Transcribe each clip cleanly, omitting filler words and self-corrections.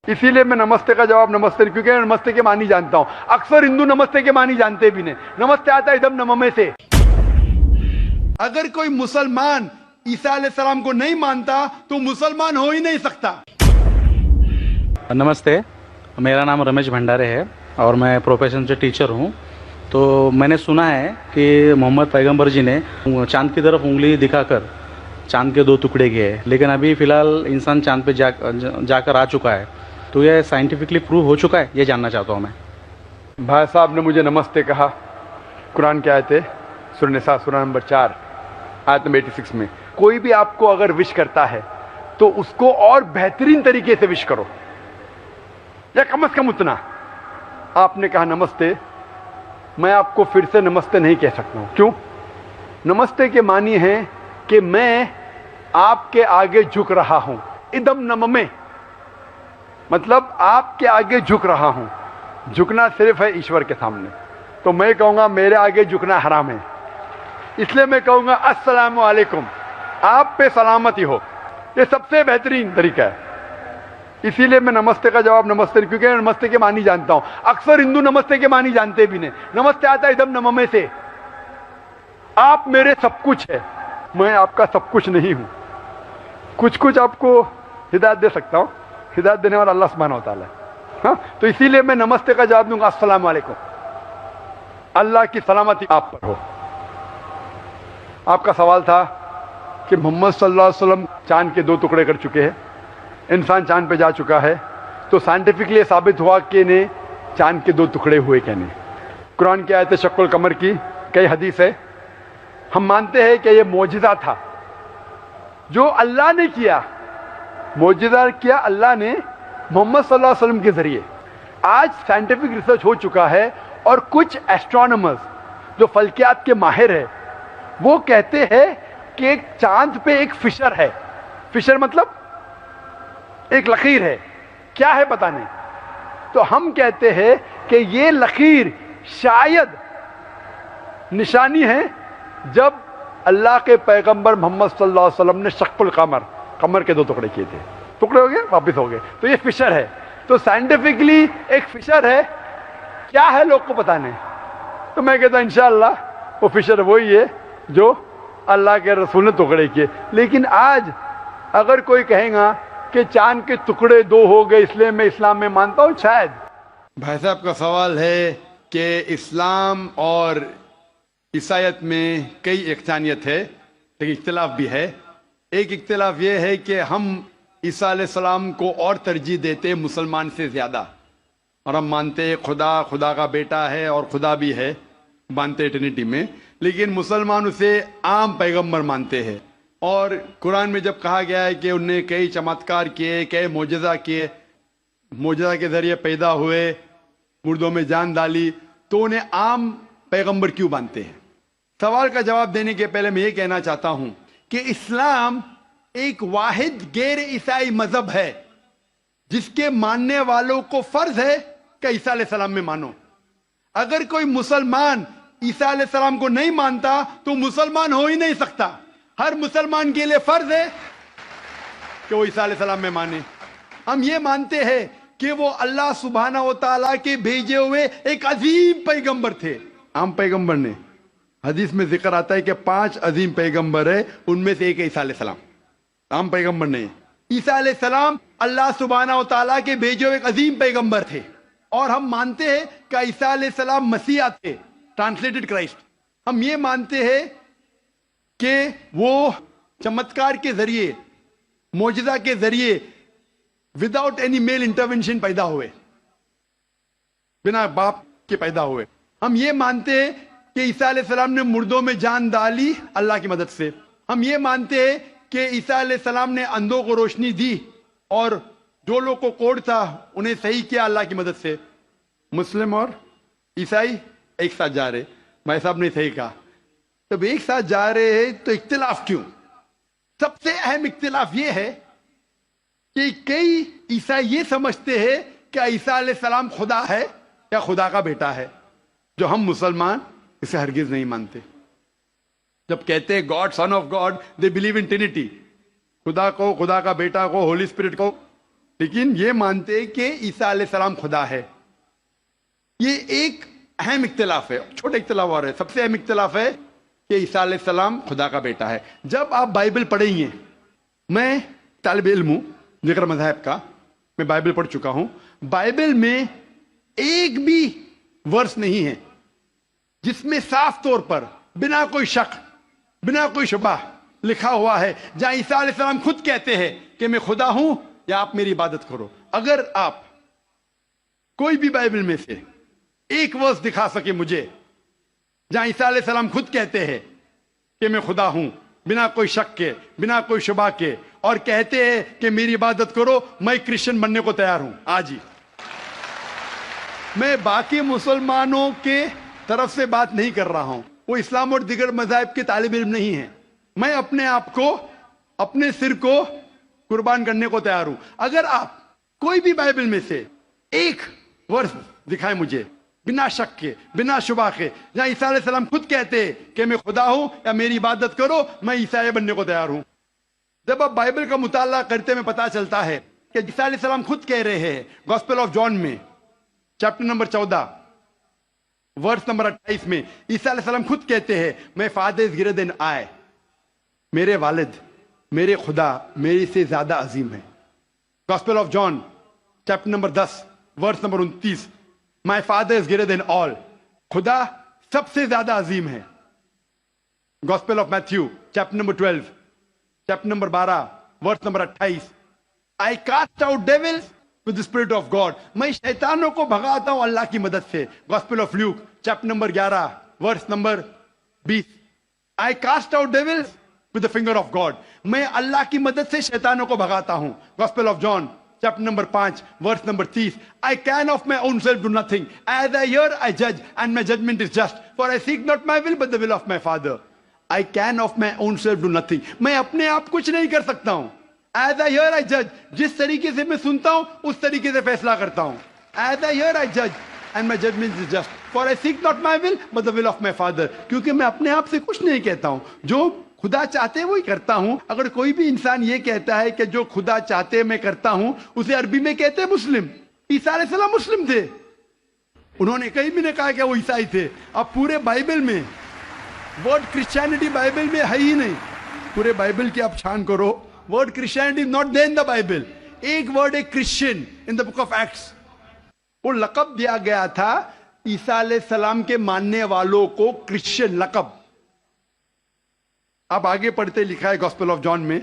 اسی لیے میں نمستے کا جواب نمستے کیونکہ میں نمستے کے معنی جانتا ہوں. اکثر ہندو نمستے کے معنی جانتے بھی نہیں. نمستے آتا ہے ادم نممے سے. اگر کوئی مسلمان عیسیٰ علیہ السلام کو نہیں مانتا تو مسلمان ہو ہی نہیں سکتا. نمستے، میرا نام رمیش بھنڈارے ہے اور میں پروفیشن سے ٹیچر ہوں. تو میں نے سنا ہے کہ محمد پیغمبر جی نے چاند کی طرف انگلی دکھا کر چاند کے 2 ٹکڑے کیے، لیکن ابھی فی الحال انسان چاند پہ جا کر آ چکا ہے. تو یہ سائنٹیفکلی پروو ہو چکا ہے؟ یہ جاننا چاہتا ہوں میں. بھائی صاحب نے مجھے نمستے کہا. قرآن کی آیت ہے سورہ نساء سورہ نمبر 4 آیت نمبر 86 میں. کوئی بھی آپ کو اگر وش کرتا ہے تو اس کو اور بہترین طریقے سے وش کرو، یا کم از کم اتنا. آپ نے کہا نمستے. میں آپ کو پھر سے نمستے نہیں کہہ سکتا ہوں. کیوں؟ نمستے کے معنی ہے کہ میں آپ کے آگے جھک رہا ہوں. ادم نممے مطلب آپ کے آگے جھک رہا ہوں. جھکنا صرف ہے ایشور کے سامنے. تو میں کہوں گا میرے آگے جھکنا حرام ہے، اس لیے میں کہوں گا السلام علیکم، آپ پہ سلامتی ہو. یہ سب سے بہترین طریقہ ہے. اسی لیے میں نمستے کا جواب نمستے کیونکہ میں نمستے کے معنی جانتا ہوں. اکثر ہندو نمستے کے معنی جانتے بھی نہیں. نمستے آتا ہے ادم نممے سے. آپ میرے سب کچھ ہے، میں آپ کا سب کچھ نہیں ہوں. کچھ آپ کو ہدایت دے سکتا ہوں، ہدایت دینے والا اللہ سبحانہ و تعالیٰ ہے. ہاں، تو اسی لیے میں نمستے کا جواب دوں گا السلام علیکم، اللہ کی سلامتی آپ پر ہو. آپ کا سوال تھا کہ محمد صلی اللہ علیہ وسلم چاند کے 2 ٹکڑے کر چکے ہیں، انسان چاند پہ جا چکا ہے. تو سائنٹیفکلی ثابت ہوا کہ نے چاند کے 2 ٹکڑے ہوئے کہ نہیں. قرآن کی آیت شق القمر کی کئی حدیث ہے. ہم مانتے ہیں کہ یہ معجزہ تھا جو اللہ نے کیا. معجزہ کیا اللہ نے محمد صلی اللہ علیہ وسلم کے ذریعے. آج سائنٹیفک ریسرچ ہو چکا ہے اور کچھ ایسٹرونامرز جو فلکیات کے ماہر ہیں وہ کہتے ہیں کہ ایک چاند پہ ایک فشر ہے. فشر مطلب ایک لکیر ہے. کیا ہے پتہ نہیں. تو ہم کہتے ہیں کہ یہ لکیر شاید نشانی ہے جب اللہ کے پیغمبر محمد صلی اللہ علیہ وسلم نے شق القمر، قمر کے 2 ٹکڑے کیے تھے. ٹکڑے ہو گئے واپس ہو گئے. تو یہ فشر ہے. تو سائنٹیفکلی ایک فشر ہے. کیا ہے لوگ کو پتہ نہیں. تو میں کہتا ہوں انشاءاللہ وہ فشر وہی ہے جو اللہ کے رسول نے ٹکڑے کیے. لیکن آج اگر کوئی کہے گا کہ چاند کے ٹکڑے 2 ہو گئے اس لیے میں اسلام میں مانتا ہوں، شاید. بھائی صاحب کا سوال ہے کہ اسلام اور عیسائیت میں کئی یکسانیت ہے لیکن اختلاف بھی ہے. ایک اختلاف یہ ہے کہ ہم عیسیٰ علیہ السلام کو اور ترجیح دیتے ہیں مسلمان سے زیادہ، اور ہم مانتے ہیں خدا کا بیٹا ہے اور خدا بھی ہے، مانتے ہیں ٹرینٹی میں. لیکن مسلمان اسے عام پیغمبر مانتے ہیں. اور قرآن میں جب کہا گیا ہے کہ انہوں نے کئی چمتکار کیے، کئی معجزہ کیے، معجزہ کے ذریعے پیدا ہوئے، مردوں میں جان ڈالی، تو انہیں عام پیغمبر کیوں مانتے ہیں؟ سوال کا جواب دینے کے پہلے میں یہ کہنا چاہتا ہوں کہ اسلام ایک واحد غیر عیسائی مذہب ہے جس کے ماننے والوں کو فرض ہے کہ عیسیٰ علیہ السلام میں مانو. اگر کوئی مسلمان عیسیٰ علیہ السلام کو نہیں مانتا تو مسلمان ہو ہی نہیں سکتا. ہر مسلمان کے لیے فرض ہے کہ وہ عیسیٰ علیہ السلام میں مانے. ہم یہ مانتے ہیں کہ وہ اللہ سبحانہ و تعالیٰ کے بھیجے ہوئے ایک عظیم پیغمبر تھے. عام پیغمبر نے، حدیث میں ذکر آتا ہے کہ 5 عظیم پیغمبر ہیں، ان میں سے ایک ہے عیسیٰ علیہ السلام. عام پیغمبر نہیں. عیسیٰ علیہ السلام اللہ سبحانہ و تعالیٰ کے بھیجے ہوئے ایک عظیم پیغمبر تھے. اور ہم مانتے ہیں کہ عیسیٰ علیہ السلام مسیح تھے، ٹرانسلیٹڈ کرائسٹ. ہم یہ مانتے ہیں کہ وہ چمتکار کے ذریعے، معجزہ کے ذریعے وداؤٹ اینی میل انٹرونشن پیدا ہوئے، بنا باپ کے پیدا ہوئے. ہم یہ مانتے ہیں کہ عیسیٰ علیہ السلام نے مردوں میں جان ڈالی اللہ کی مدد سے. ہم یہ مانتے ہیں کہ عیسیٰ علیہ السلام نے اندھوں کو روشنی دی اور جو لوگ کو کوڑ تھا انہیں صحیح کیا اللہ کی مدد سے. مسلم اور عیسائی ایک ساتھ جا رہے. بھائی صاحب نے صحیح کہا. جب ایک ساتھ جا رہے ہیں تو اختلاف کیوں؟ سب سے اہم اختلاف یہ ہے کہ کئی عیسائی یہ سمجھتے ہیں کہ عیسیٰ علیہ السلام خدا ہے یا خدا کا بیٹا ہے، جو ہم مسلمان اسے ہرگز نہیں مانتے. جب کہتے ہیں God, son of God, they believe in trinity. خدا کو، خدا کا بیٹا کو، ہولی اسپرٹ کو لیکن یہ مانتے ہیں کہ عیسیٰ علیہ السلام خدا ہے. یہ ایک اہم اختلاف ہے. چھوٹا اختلاف اور ہے. سب سے اہم اختلاف ہے کہ عیسیٰ علیہ السلام خدا کا بیٹا ہے. جب آپ بائبل پڑھیں گے، میں طالب علم ہوں دیگر مذاہب کا، میں بائبل پڑھ چکا ہوں. بائبل میں ایک بھی ورس نہیں ہے جس میں صاف طور پر بنا کوئی شک، بنا کوئی شبہ لکھا ہوا ہے جہاں عیسیٰ علیہ السلام خود کہتے ہیں کہ میں خدا ہوں یا آپ میری عبادت کرو. اگر آپ کوئی بھی بائبل میں سے ایک ورس دکھا سکے مجھے جہاں عیسیٰ علیہ السلام خود کہتے ہیں کہ میں خدا ہوں بنا کوئی شک کے، بنا کوئی شبہ کے، اور کہتے ہیں کہ میری عبادت کرو، میں کرسچن بننے کو تیار ہوں آج ہی. میں باقی مسلمانوں کے طرف سے بات نہیں کر رہا ہوں، وہ اسلام اور دیگر مذاہب کے طالب علم نہیں ہیں. میں اپنے آپ کو، اپنے سر کو قربان کرنے کو تیار ہوں. اگر آپ کوئی بھی بائبل میں سے ایک ورس دکھائیں مجھے بنا شک کے، بنا شبہ کے، جہاں عیسیٰ علیہ السلام خود کہتے کہ میں خدا ہوں یا میری عبادت کرو، میں عیسائی بننے کو تیار ہوں. جب آپ بائبل کا مطالعہ کرتے میں پتا چلتا ہے کہ عیسیٰ علیہ السلام خود کہہ رہے ہیں گاسپل آف جان میں چیپٹر نمبر 14 ورس نمبر 28 میں عیسیٰ علیہ السلام خود کہتے ہیں میں فادر از گریٹر دین آئی، میرے والد، میرے خدا میرے سے زیادہ عظیم ہے. Gospel of John chapter number 10 verse number 29 my father is greater than all, خدا سب سے زیادہ عظیم ہے. Gospel of Matthew chapter number 12 chapter number 12 verse number 28 I cast out devils with the spirit of God, میں شیطانوں کو بھگاتا ہوں اللہ کی مدد سے. Gospel of Luke chapter number 11 verse number 20 I cast out devils with the finger of God, میں اللہ کی مدد سے شیطانوں کو بھگاتا ہوں. Gospel of John chapter number 5 verse number 30 I can of my own self do nothing, as I hear I judge and my judgment is just, for I seek not my will but the will of my Father. I can of my own self do nothing, میں اپنے آپ کچھ نہیں کر سکتا ہوں. As I hear I judge, جس طریقے سے میں سنتا ہوں اس طریقے سے فیصلہ کرتا ہوں. As I hear I judge and my judgment is just, for I seek not my will but the will of my Father. کیونکہ میں اپنے آپ سے کچھ نہیں کہتا ہوں، جو خدا چاہتے وہی کرتا ہوں. اگر کوئی بھی انسان یہ کہتا ہے کہ جو خدا چاہتے میں کرتا ہوں، اسے عربی میں کہتے ہیں مسلم. عیسیٰ علیہ السلام مسلم تھے، انہوں نے کہیں بھی نہیں کہا کہ وہ عیسائی تھے. اب پورے بائبل میں ورڈ کرسچینٹی بائبل میں ہے ہی نہیں. پورے بائبل کی آپ چھان کرو، word Christianity is not there in the Bible. ایک ورڈ ہے Christian in the book of acts. وہ لقب دیا گیا تھا عیسیٰ علیہ السلام کے ماننے والوں کو، کرسچین لقب. آپ آگے پڑھتے لکھا ہے گاسپل آف جان میں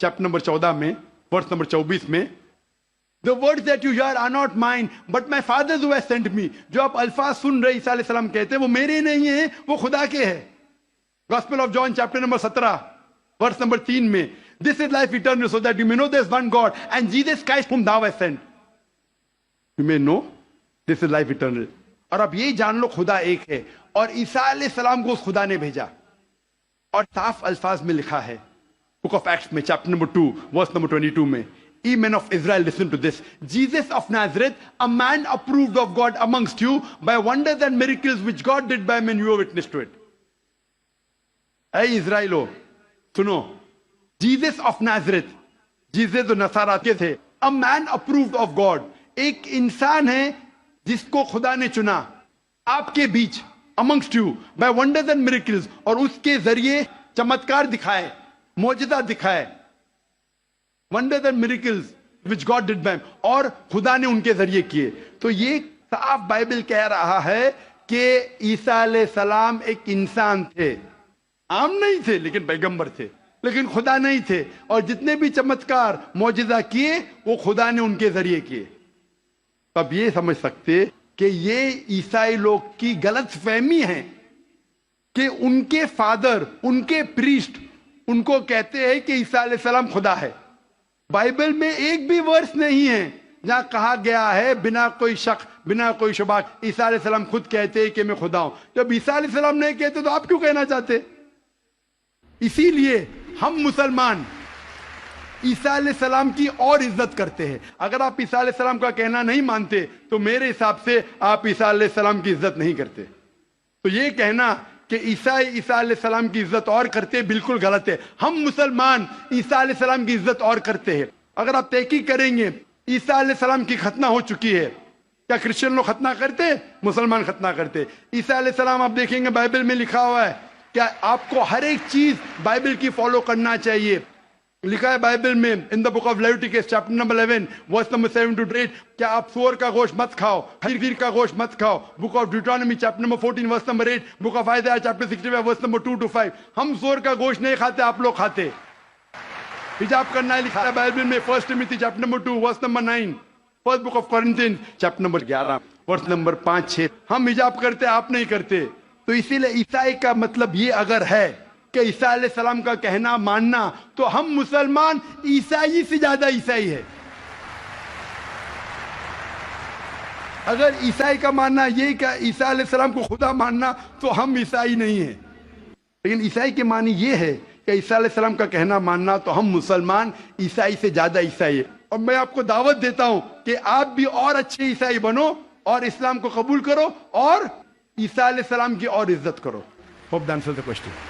چیپٹر نمبر 14 میں ورس نمبر 24 میں The words that you hear are not mine, but my Father who has sent me. جو آپ الفاظ سن رہے عیسیٰ علیہ السلام کہتے ہیں وہ میرے نہیں ہیں، وہ خدا کے ہیں. Gospel of John chapter number 17 verse number 3 میں This is life eternal, so that you may know there is one God and Jesus Christ whom thou hast sent. You may know this is life eternal. اور اب یہ جان لو خدا ایک ہے، اور عیسیٰ علیہ السلام کو اس خدا نے بھیجا. اور صاف الفاظ میں لکھا ہے بک آف ایکٹس میں چیپٹر نمبر 2 ورس نمبر 22 میں Ye men of Israel, listen to this. Jesus of Nazareth, a man approved of God amongst you by wonders and miracles which God did by men, you are witness to it. اے اسرائیلو سنو، Jesus of نازرت، Jesus جو نصارہ کے تھے، a man approved of God، ایک انسان ہے جس کو خدا نے چنا آپ کے بیچ، amongst you by wonders and miracles، اور اس کے ذریعے چمتکار دکھائے، معجزہ دکھائے. Wonders and miracles which God did by him، اور خدا نے ان کے ذریعے کیے. تو یہ صاف بائبل کہہ رہا ہے کہ عیسیٰ علیہ السلام ایک انسان تھے، عام نہیں تھے لیکن پیغمبر تھے، لیکن خدا نہیں تھے. اور جتنے بھی چمتکار معجزہ کیے وہ خدا نے ان کے ذریعے کیے. اب یہ سمجھ سکتے کہ یہ عیسائی لوگ کی غلط فہمی ہے کہ ان کے فادر، ان کے پریسٹ ان کو کہتے ہیں کہ عیسیٰ علیہ السلام خدا ہے. بائبل میں ایک بھی ورس نہیں ہے جہاں کہا گیا ہے بنا کوئی شک، بنا کوئی شبہ عیسیٰ علیہ السلام خود کہتے ہیں کہ میں خدا ہوں. جب عیسیٰ علیہ السلام نہیں کہتے تو آپ کیوں کہنا چاہتے؟ اسی لیے ہم مسلمان عیسیٰ علیہ السلام کی اور عزت کرتے ہیں. اگر آپ عیسیٰ علیہ السلام کا کہنا نہیں مانتے تو میرے حساب سے آپ عیسیٰ علیہ السلام کی عزت نہیں کرتے. تو یہ کہنا کہ عیسیٰ علیہ السلام کی عزت اور کرتے بالکل غلط ہے. ہم مسلمان عیسیٰ علیہ السلام کی عزت اور کرتے ہیں. اگر آپ تحقیق کریں گے عیسیٰ علیہ السلام کی ختنہ ہو چکی ہے. کیا کرسچن لوگ ختنہ کرتے؟ مسلمان ختنہ کرتے. عیسیٰ علیہ السلام آپ دیکھیں گے بائبل میں لکھا ہوا ہے. کیا آپ کو ہر ایک چیز بائبل کی فالو کرنا چاہیے. لکھا ہے بائبل میں in the book of Leviticus chapter number 11 verse number 7 to 8 کیا آپ سور کا گوشت مت کھاؤ, خنزیر کا گوشت مت کھاؤ. Book of Deuteronomy chapter number 14 verse number 8, book of Isaiah chapter 65 verse number 2 to 5. ہم سور کا گوشت نہیں کھاتے, آپ لوگ کھاتے. حجاب کرنا ہے لکھا ہے بائبل میں 1 Timothy chapter number 2 verse number 9, first book of Corinthians chapter number 11 verse number 5-6. ہم حجاب کرتے, آپ نہیں کرتے. تو اسی لیے عیسائی کا مطلب یہ اگر ہے کہ عیسیٰ علیہ السلام کا کہنا ماننا, تو ہم مسلمان عیسائی سے زیادہ عیسائی ہے. اگر عیسائی کا ماننا یہ کہ عیسیٰ علیہ السلام کو خدا ماننا, تو ہم عیسائی نہیں ہیں. لیکن عیسائی کے معنی یہ ہے کہ عیسیٰ علیہ السلام کا کہنا ماننا, تو ہم مسلمان عیسائی سے زیادہ عیسائی ہے. اور میں آپ کو دعوت دیتا ہوں کہ آپ بھی اور اچھے عیسائی بنو اور اسلام کو قبول کرو اور عیسیٰ علیہ السلام کی اور عزت کرو. Hope the answer the question.